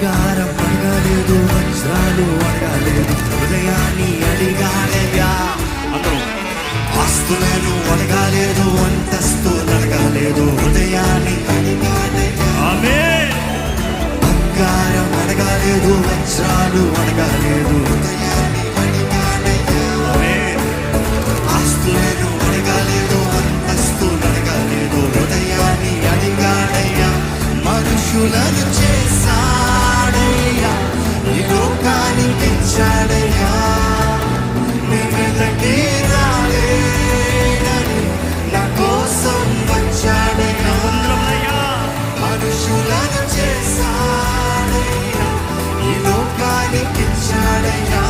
బంగారం అడగలేదు, వజ్రాలు అడగలేదు, హృదయాన్ని అడిగాడయ్యా. ఆస్తులను అడగలేదు, అంతస్తులు అడగలేదు, హృదయాన్ని అడిగాడయ్యా. బంగారం అడగలేదు, వజ్రాలు అడగలేదు, హృదయాన్ని అడిగాడయ్యా. ఆస్తులను అడగలేదు, అంతస్తులు అడగలేదు, హృదయాన్ని అడిగాడయ్యా. మనుషులను చేశాడయ్యా, ఈ లోకానికి ఇచ్చాడయ్యా. నీ మీదకి రాలేడని నా కోసం వచ్చాడయ్యా. మనుషులను చేశాడయ్యా, ఈ లోకానికి ఇచ్చాడయ్యా.